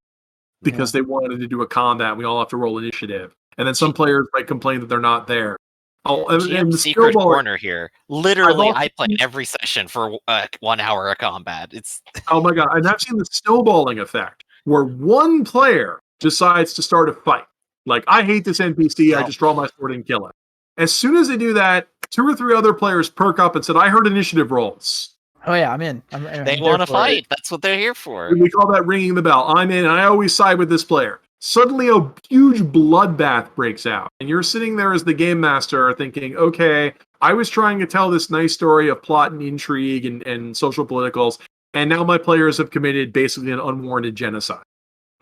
because they wanted to do a combat. We all have to roll initiative, and then some players might complain that they're not there. Oh, and the secret skill corner here. Literally, I play every session for 1 hour of combat. It's oh my god, and I've seen the snowballing effect where one player decides to start a fight. Like, I hate this NPC, I just draw my sword and kill it. As soon as they do that, 2 or 3 other players perk up and said, I heard initiative rolls. Oh yeah, I'm in. They want to fight. That's what they're here for. We call that ringing the bell. I'm in, and I always side with this player. Suddenly a huge bloodbath breaks out, and you're sitting there as the game master thinking, okay, I was trying to tell this nice story of plot and intrigue and social politicals, and now my players have committed basically an unwarranted genocide.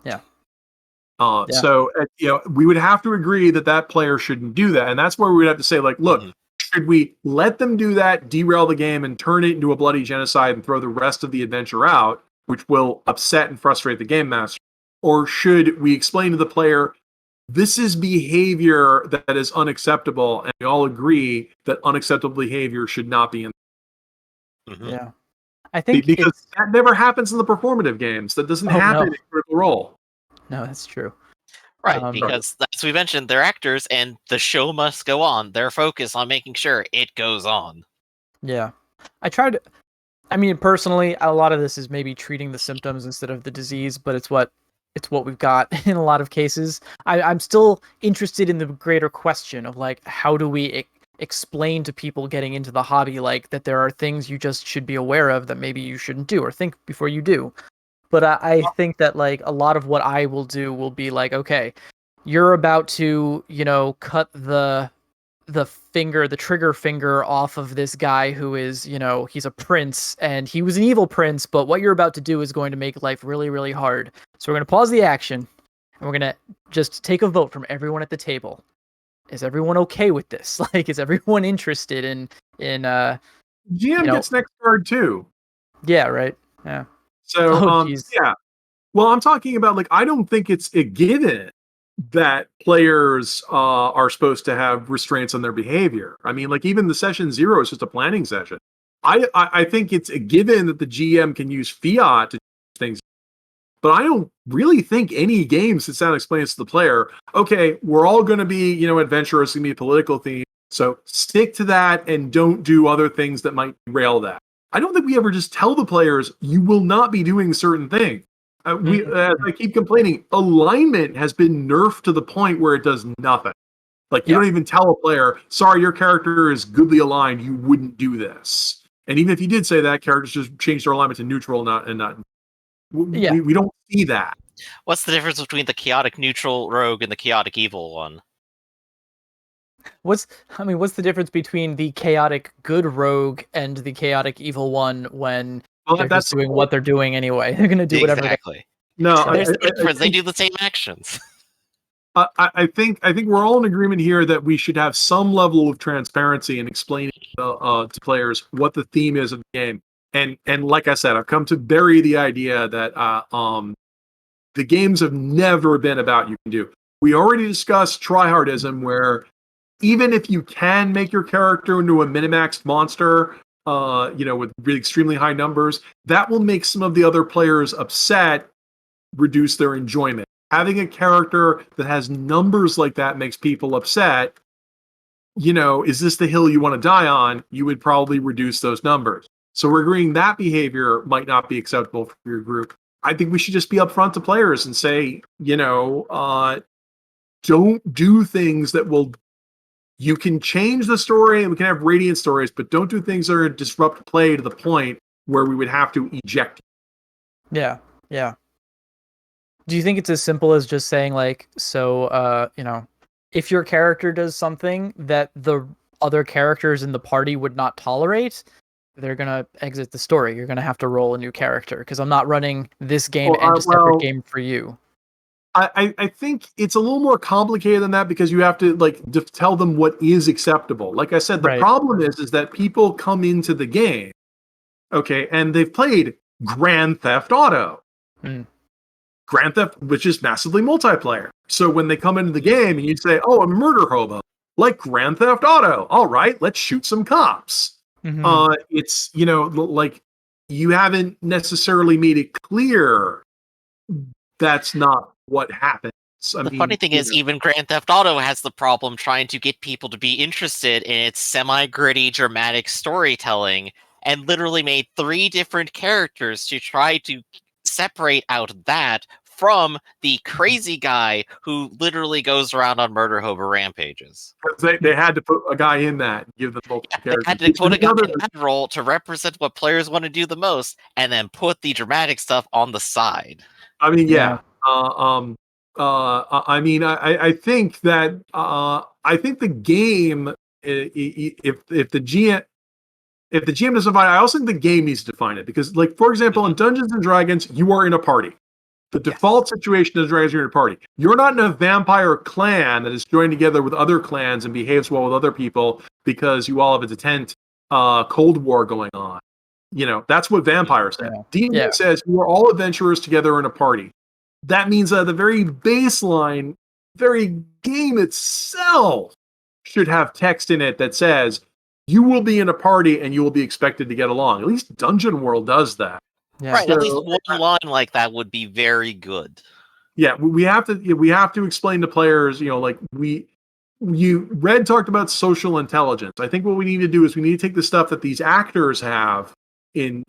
Yeah. So, we would have to agree that player shouldn't do that. And that's where we would have to say, like, look, should we let them do that, derail the game, and turn it into a bloody genocide and throw the rest of the adventure out, which will upset and frustrate the game master? Or should we explain to the player, this is behavior that is unacceptable, and we all agree that unacceptable behavior should not be in. Yeah. I think because that never happens in the performative games. That doesn't happen in Critical Role. No, that's true. Right, because as we mentioned, they're actors and the show must go on. They're focused on making sure it goes on. Yeah. Personally, a lot of this is maybe treating the symptoms instead of the disease, but it's what we've got in a lot of cases. I'm still interested in the greater question of like, how do we explain to people getting into the hobby, like, that there are things you just should be aware of that maybe you shouldn't do or think before you do. But I think that like a lot of what I will do will be like, okay, you're about to, cut the trigger finger off of this guy who is, he's a prince and he was an evil prince, but what you're about to do is going to make life really, really hard. So we're going to pause the action and we're going to just take a vote from everyone at the table. Is everyone okay with this? Like, is everyone interested in GM gets next card too. Yeah, right. Yeah. So, yeah. Well, I'm talking about, like, I don't think it's a given that players are supposed to have restraints on their behavior. I mean, like, even the session 0 is just a planning session. I think it's a given that the GM can use fiat to do things, but I don't really think any game sits down and explains to the player, okay, we're all going to be, adventurous, going to be a political theme, so stick to that and don't do other things that might derail that. I don't think we ever just tell the players, you will not be doing certain things. As I keep complaining, alignment has been nerfed to the point where it does nothing. Like, you don't even tell a player, sorry, your character is goodly aligned, you wouldn't do this. And even if you did say that, characters just change their alignment to neutral, we don't see that. What's the difference between the chaotic neutral rogue and the chaotic evil one? What's the difference between the chaotic good rogue and the chaotic evil one when they're just doing what they're doing anyway? They're going to do whatever. Exactly. No, there's a difference. They do the same actions. I think we're all in agreement here that we should have some level of transparency in explaining to players what the theme is of the game. And like I said, I've come to bury the idea that the games have never been about you can do. We already discussed tryhardism, where even if you can make your character into a minimaxed monster, with really extremely high numbers, that will make some of the other players upset, reduce their enjoyment. Having a character that has numbers like that makes people upset. Is this the hill you want to die on? You would probably reduce those numbers. So we're agreeing that behavior might not be acceptable for your group. I think we should just be upfront to players and say, don't do things that will. You can change the story and we can have radiant stories, but don't do things that are disrupt play to the point where we would have to eject. Yeah. Do you think it's as simple as just saying, like, if your character does something that the other characters in the party would not tolerate, they're going to exit the story. You're going to have to roll a new character because I'm not running this game and a separate game for you. I think it's a little more complicated than that because you have to tell them what is acceptable. Like I said, the Right. problem is that people come into the game, okay, and they've played Grand Theft Auto. Mm. Grand Theft, which is massively multiplayer. So when they come into the game and you say, "Oh, a murder hobo," like Grand Theft Auto, all right, let's shoot some cops. Mhm. It's like you haven't necessarily made it clear that's not what happens. I The mean, funny thing is, even Grand Theft Auto has the problem trying to get people to be interested in its semi-gritty, dramatic storytelling, and literally made 3 different characters to try to separate out that from the crazy guy who literally goes around on murder hobo rampages. they had to put a guy in that and give them multiple Yeah, they characters. had to put a guy Another- in that role to represent what players want to do the most, and then put the dramatic stuff on the side. I mean, Yeah. yeah. I mean, I think that I think the game, if the GM doesn't define it, I also think the game needs to define it because, like, for example, in Dungeons and Dragons, you are in a party. The default situation is Dragons, you're in a party. You're not in a vampire clan that is joined together with other clans and behaves well with other people because you all have a tent Cold War going on. That's what vampires say. Yeah. D&D Yeah. says you are all adventurers together in a party. That means that the very baseline, very game itself should have text in it that says you will be in a party and you will be expected to get along. At least Dungeon World does that. Yeah. Right, So- at least one line like that would be very good. Yeah, we have to explain to players, Red talked about social intelligence. I think what we need to do is we need to take the stuff that these actors have in,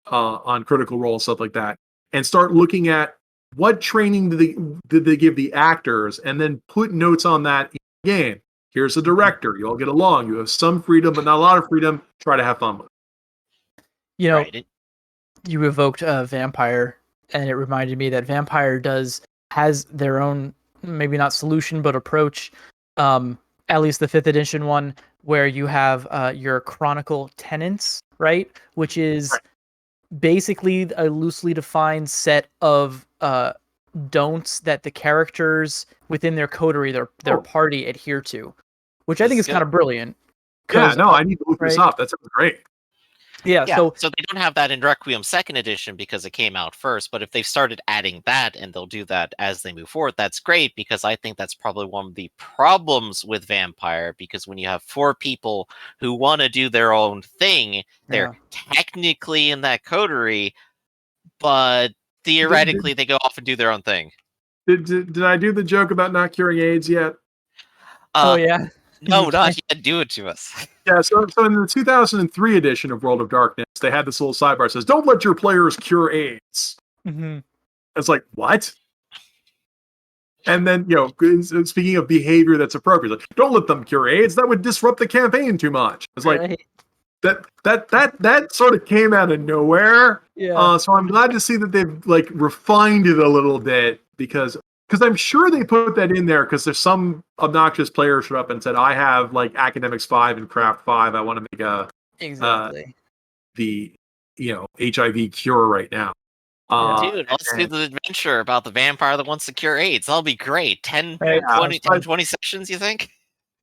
on Critical Role and stuff like that, and start looking at what training did they give the actors, and then put notes on that in the game. Here's the director. You all get along. You have some freedom, but not a lot of freedom. Try to have fun with it. Right. You evoked Vampire, and it reminded me that Vampire has their own, maybe not solution, but approach. At least the 5th edition one, where you have your Chronicle tenants, right? Which is basically a loosely defined set of don'ts that the characters within their coterie, their party, adhere to, which I think is kind of brilliant. Yeah, no, I need to look this up. That sounds great. Yeah, so they don't have that in Requiem 2nd edition because it came out first, but if they've started adding that and they'll do that as they move forward, that's great, because I think that's probably one of the problems with Vampire, because when you have 4 people who want to do their own thing, they're technically in that coterie, but theoretically they go off and do their own thing. Did I do the joke about not curing AIDS yet? Oh yeah. No, not yet. Do it to us. Yeah, so in the 2003 edition of World of Darkness, they had this little sidebar that says, "Don't let your players cure AIDS." Mm-hmm. It's like, what? And then, speaking of behavior that's appropriate, like, don't let them cure AIDS. That would disrupt the campaign too much. It's like that sort of came out of nowhere. Yeah. So I'm glad to see that they've refined it a little bit because I'm sure they put that in there because there's some obnoxious player showed up and said, "I have Academics 5 and Craft 5. I want to make the HIV cure right now." Dude, let's do the adventure about the vampire that wants to cure AIDS. That'll be great. 10, 20 sessions, you think?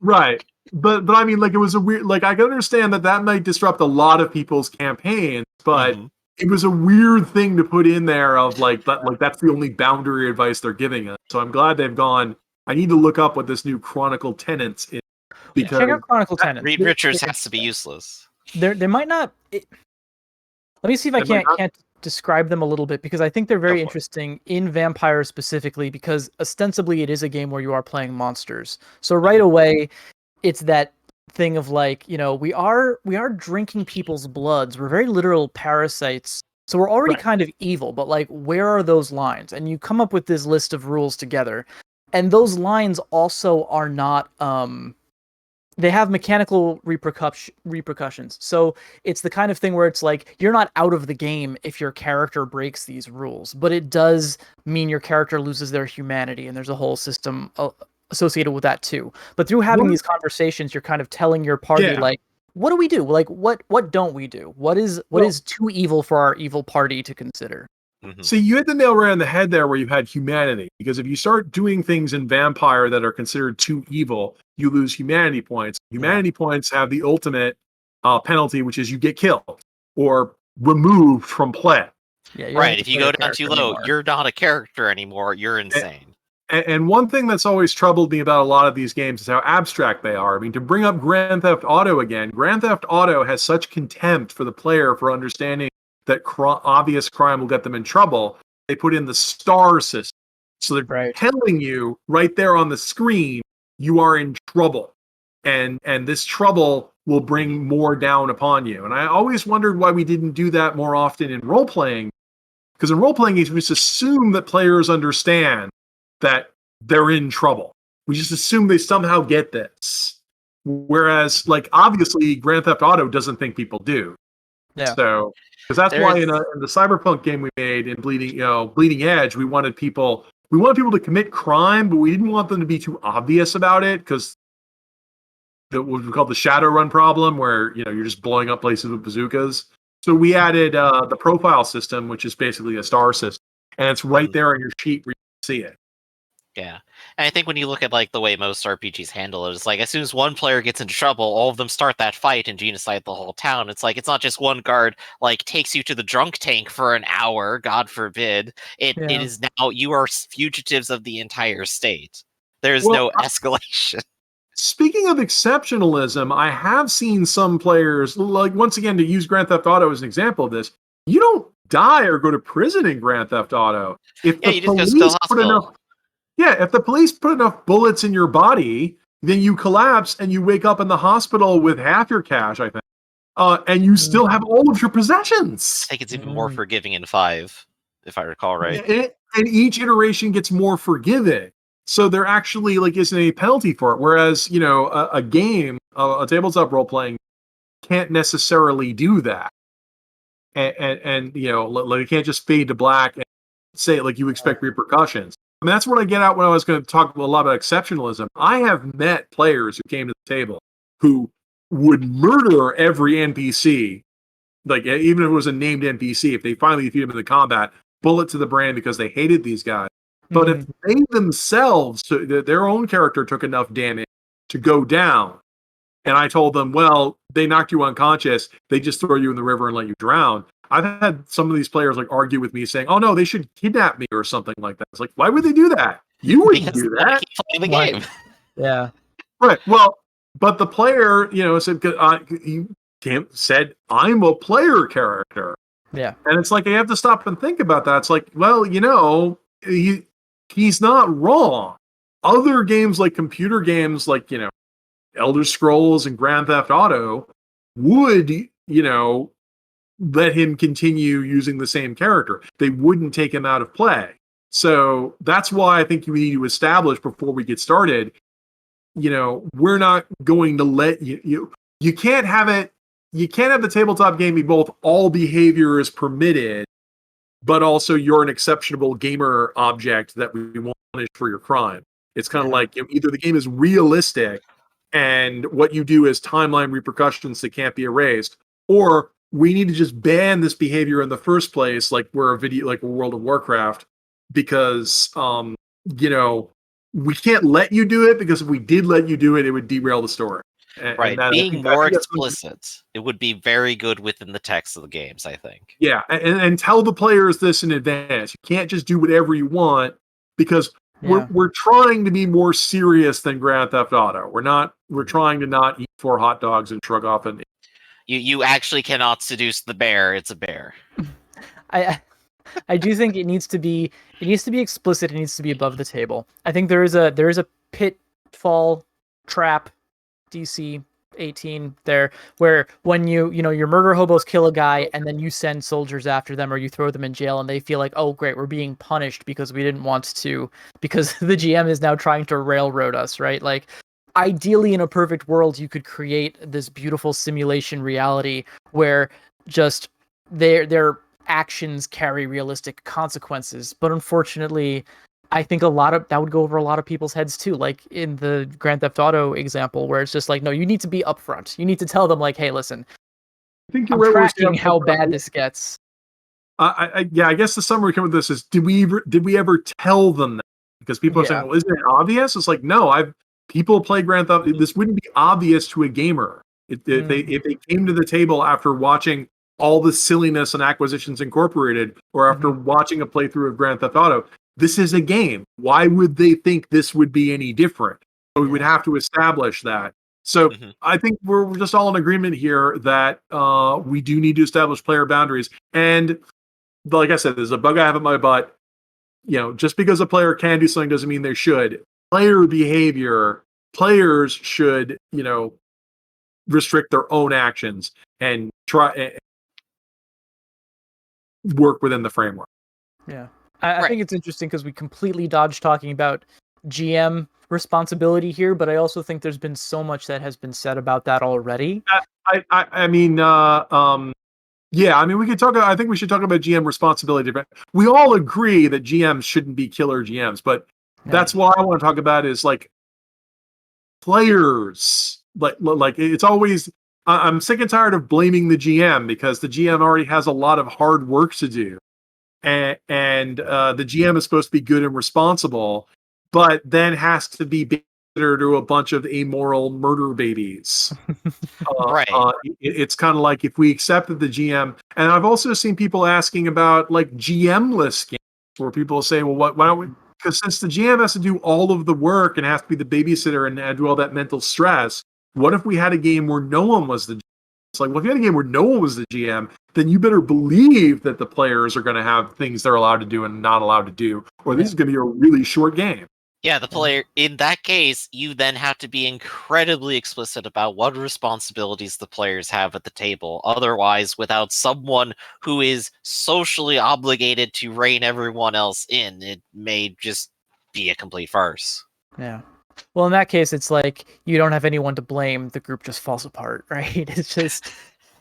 Right. But I mean, it was a weird, I can understand that might disrupt a lot of people's campaigns, but it was a weird thing to put in there of that's the only boundary advice they're giving us. So I'm glad they've gone, I need to look up what this new Chronicle Tenants is. Because check out Chronicle Tenants. Reed Richards has to be useless. They might not. Let me see if I can't describe them a little bit, because I think they're very interesting in Vampire specifically, because ostensibly it is a game where you are playing monsters. So right away, it's that thing of we are drinking people's bloods. We're very literal parasites. So we're already kind of evil, but where are those lines? And you come up with this list of rules together. And those lines also are not they have mechanical repercussions. So it's the kind of thing where it's you're not out of the game if your character breaks these rules, but it does mean your character loses their humanity, and there's a whole system associated with that too. But through having these conversations, you're kind of telling your party what do we do? What don't we do? What is too evil for our evil party to consider? See, you hit the nail right on the head there where you had humanity. Because if you start doing things in Vampire that are considered too evil, you lose humanity points. Humanity points have the ultimate penalty, which is you get killed or removed from play. Yeah, Right. If you go down too low, you're not a character anymore. You're insane. And one thing that's always troubled me about a lot of these games is how abstract they are. I mean, to bring up Grand Theft Auto again, Grand Theft Auto has such contempt for the player for understanding that obvious crime will get them in trouble. They put in the star system. So they're telling you right there on the screen, you are in trouble. And this trouble will bring more down upon you. And I always wondered why we didn't do that more often in role-playing. Because in role-playing games, we just assume that players understand that they're in trouble. We just assume they somehow get this. Whereas, like, obviously, Grand Theft Auto doesn't think people do. Yeah. So, because that's why in the Cyberpunk game we made in Bleeding Edge, we wanted people to commit crime, but we didn't want them to be too obvious about it because what we call the Shadowrun problem, where you're just blowing up places with bazookas. So we added the profile system, which is basically a star system, and it's right there on your sheet where you can see it. Yeah. And I think when you look at like the way most RPGs handle it, it's like as soon as one player gets into trouble, all of them start that fight and genocide the whole town. It's like it's not just one guard like takes you to the drunk tank for an hour, God forbid. It is now you are fugitives of the entire state. There's no escalation. Speaking of exceptionalism, I have seen some players, like once again to use Grand Theft Auto as an example of this, you don't die or go to prison in Grand Theft Auto. If the police put enough if the police put enough bullets in your body, then you collapse and you wake up in the hospital with half your cash, I think. And you still have all of your possessions. I think it's even more forgiving in 5, if I recall right. And each iteration gets more forgiving. So there actually isn't any penalty for it. Whereas, a game, a tabletop role-playing can't necessarily do that. And it can't just fade to black and say you expect repercussions. I mean, that's what I get out when I was going to talk a lot about exceptionalism. I have met players who came to the table who would murder every NPC, even if it was a named NPC, if they finally defeat him in the combat, bullet to the brain because they hated these guys. But if they themselves, their own character took enough damage to go down, and I told them, well, they knocked you unconscious, they just throw you in the river and let you drown. I've had some of these players argue with me saying, oh no, they should kidnap me or something like that. It's like, why would they do that? You wouldn't do that. Keep playing the game. Yeah. Right. Well, but the player, said, I'm a player character. Yeah. And it's like, you have to stop and think about that. It's like, well, he's not wrong. Other games computer games Elder Scrolls and Grand Theft Auto would, let him continue using the same character. They wouldn't take him out of play. So that's why I think we need to establish before we get started, we're not going to let you can't have it. You can't have the tabletop game be both all behavior is permitted, but also you're an exceptional gamer object that we want to punish for your crime. It's kind of either the game is realistic and what you do is timeline repercussions that can't be erased, or we need to just ban this behavior in the first place, we're a video, World of Warcraft, because we can't let you do it, because if we did let you do it, it would derail the story. Right, being more explicit, it would be very good within the text of the games, I think. Yeah, and tell the players this in advance. You can't just do whatever you want, because we're trying to be more serious than Grand Theft Auto. We're trying to not eat 4 hot dogs and shrug off and You actually cannot seduce the bear. It's a bear. I do think it needs to be explicit. It needs to be above the table. I think there is a pitfall trap DC 18 there where when your murder hobos kill a guy and then you send soldiers after them or you throw them in jail and they feel like, oh great, we're being punished because we didn't want to, because the GM is now trying to railroad us, right? Ideally, in a perfect world, you could create this beautiful simulation reality where just their actions carry realistic consequences. But unfortunately, I think that would go over a lot of people's heads too. Like in the Grand Theft Auto example, where it's just no, you need to be upfront. You need to tell them hey, listen, I think I'm tracking how bad this gets. I guess the summary coming with this is: did we ever tell them that? Because people are saying, "Well, isn't it obvious?" It's like, no, people play Grand Theft. This wouldn't be obvious to a gamer if they came to the table after watching all the silliness and Acquisitions Incorporated, or after watching a playthrough of Grand Theft Auto. This is a game. Why would they think this would be any different? So we would have to establish that. So I think we're just all in agreement here that we do need to establish player boundaries. And like I said, there's a bug I have in my butt. Just because a player can do something doesn't mean they should. Player behavior, players should, restrict their own actions and try work within the framework. Yeah. I think it's interesting because we completely dodged talking about GM responsibility here, but I also think there's been so much that has been said about that already. Yeah, I mean, we could talk. I think we should talk about GM responsibility. We all agree that GMs shouldn't be killer GMs, but that's what I want to talk about is like players. Like it's always. I'm sick and tired of blaming the GM because the GM already has a lot of hard work to do, and the GM is supposed to be good and responsible, but then has to be to a bunch of amoral murder babies. It's kind of like if we accepted the GM, and I've also seen people asking about like GM-less games where people say, well, why don't we? Because since the GM has to do all of the work and has to be the babysitter and do all that mental stress, what if we had a game where no one was the GM? It's like, well, if you had a game where no one was the GM, then you better believe that the players are going to have things they're allowed to do and not allowed to do, or this is going to be a really short game. Yeah, the player, in that case, you then have to be incredibly explicit about what responsibilities the players have at the table. Otherwise, without someone who is socially obligated to rein everyone else in, it may just be a complete farce. Yeah. Well, in that case, it's like you don't have anyone to blame. The group just falls apart, right? It's just...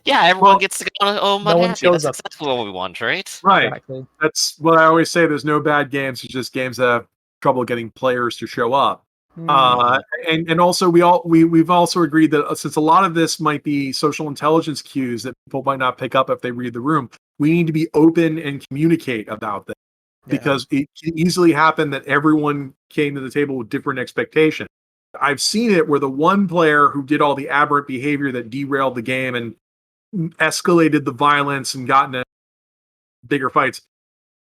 Yeah, everyone gets to go home no one unhappy. shows That's up. exactly what we want, right? Right. Exactly. That's what I always say. There's no bad games. It's just games that have trouble getting players to show up. And also we've also agreed that since a lot of this might be social intelligence cues that people might not pick up if they read the room, we need to be open and communicate about them because it can easily happen that everyone came to the table with different expectations. I've seen it where the one player who did all the aberrant behavior that derailed the game and escalated the violence and got into bigger fights,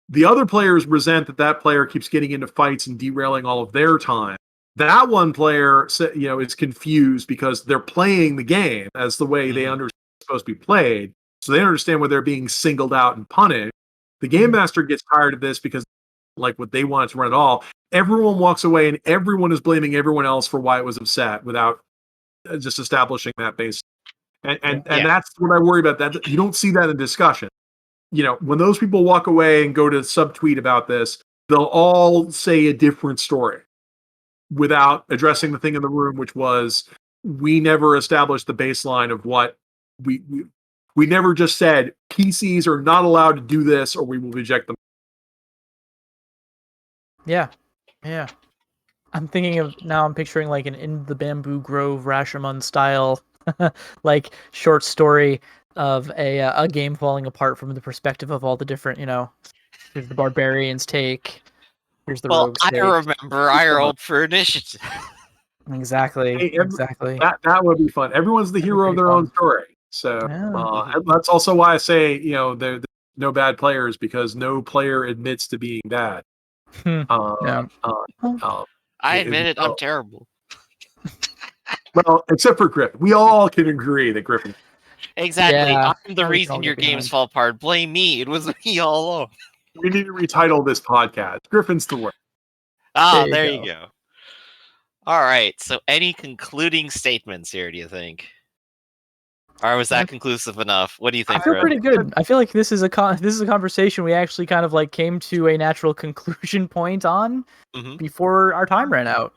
the other players resent that player keeps getting into fights and derailing all of their time. That one player, is confused because they're playing the game as the way they understand it's supposed to be played. So they understand where they're being singled out and punished. The game master gets tired of this because, like, what they want to run it all. Everyone walks away and everyone is blaming everyone else for why it was upset without just establishing that base. And that's what I worry about. That you don't see that in discussion. When those people walk away and go to subtweet about this, they'll all say a different story without addressing the thing in the room, which was we never established the baseline of what we never just said PCs are not allowed to do this or we will reject them. Yeah. I'm picturing like an In the Bamboo Grove Rashomon style like short story of a game falling apart from the perspective of all the different, here's the barbarian's take, here's the rogue's take. Remember I rolled for initiative. Exactly. That would be fun. Everyone's the hero of their own story. So that's also why I say, there's no bad players because no player admits to being bad. I admit it, I'm terrible. Well, except for Griffin. We all can agree that Griffin. Exactly. I'm the reason your games fall apart. Blame me. It was me all along. We need to retitle this podcast. Griffin's the worst. There you go. All right. So any concluding statements here, do you think? Or was that conclusive enough? What do you think, I feel pretty good. I feel like this is a conversation we actually kind of like came to a natural conclusion point on before our time ran out.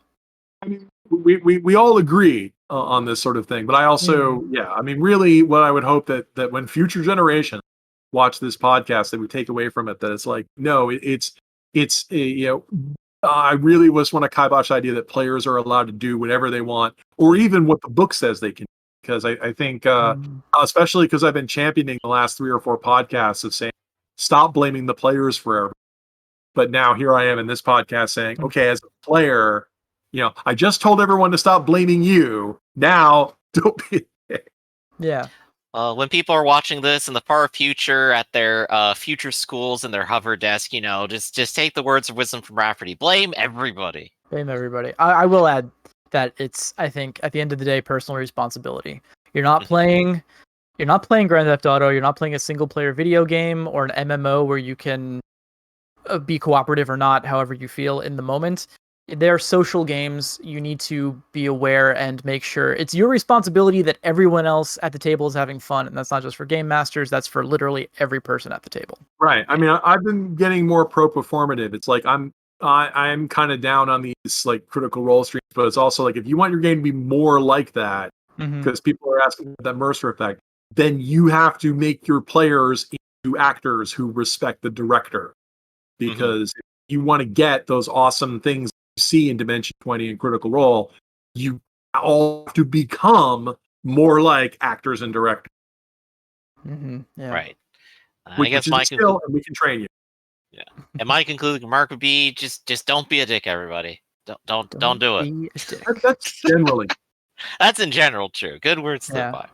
I mean, we all agree on this sort of thing, but I also, really what I would hope that when future generations watch this podcast, they would take away from it that it's like, no, I really just want to kibosh the idea that players are allowed to do whatever they want, or even what the book says they can. Because I think, especially because I've been championing the last 3 or 4 podcasts of saying stop blaming the players for everything. But now here I am in this podcast saying, okay, as a player, I just told everyone to stop blaming you. Now, don't be. Yeah. When people are watching this in the far future at their future schools and their hover desk, just take the words of wisdom from Rafferty. Blame everybody. Blame everybody. I will add that it's, I think, at the end of the day, personal responsibility. You're not playing Grand Theft Auto. You're not playing a single player video game or an MMO where you can be cooperative or not, however you feel in the moment. They're social games. You need to be aware and make sure it's your responsibility that everyone else at the table is having fun. And that's not just for game masters. That's for literally every person at the table. Right. I mean, I've been getting more pro-performative. It's like I'm kind of down on these like Critical Role streams, but it's also like if you want your game to be more like that, because people are asking for that Mercer effect, then you have to make your players into actors who respect the director. Because if you want to get those awesome things you see in Dimension 20 and Critical Role, you all have to become more like actors and directors. Yeah. Right. I guess my skill, and we can train you. Yeah. And my concluding remark would be just don't be a dick, everybody. Don't do it. That's generally. That's in general true. Good words to live by.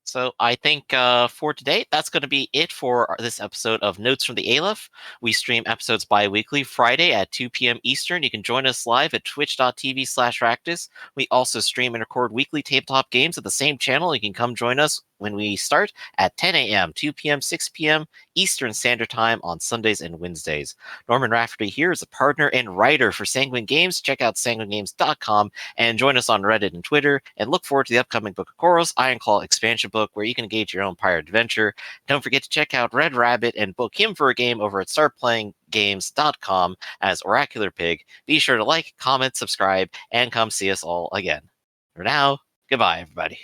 So I think for today, that's going to be it for this episode of Notes from the Aleph. We stream episodes bi-weekly, Friday at 2 p.m. Eastern. You can join us live at twitch.tv/Ractus. We also stream and record weekly tabletop games at the same channel. You can come join us when we start at 10 a.m., 2 p.m., 6 p.m. Eastern Standard Time on Sundays and Wednesdays. Norman Rafferty here is a partner and writer for Sanguine Games. Check out sanguinegames.com and join us on Reddit and Twitter. And look forward to the upcoming Book of Koros Ironclaw expansion book, where you can engage your own pirate adventure. Don't forget to check out RedRabbit and book him for a game over at startplayinggames.com as Oracular Pig. Be sure to like, comment, subscribe, and come see us all again. For now, goodbye, everybody.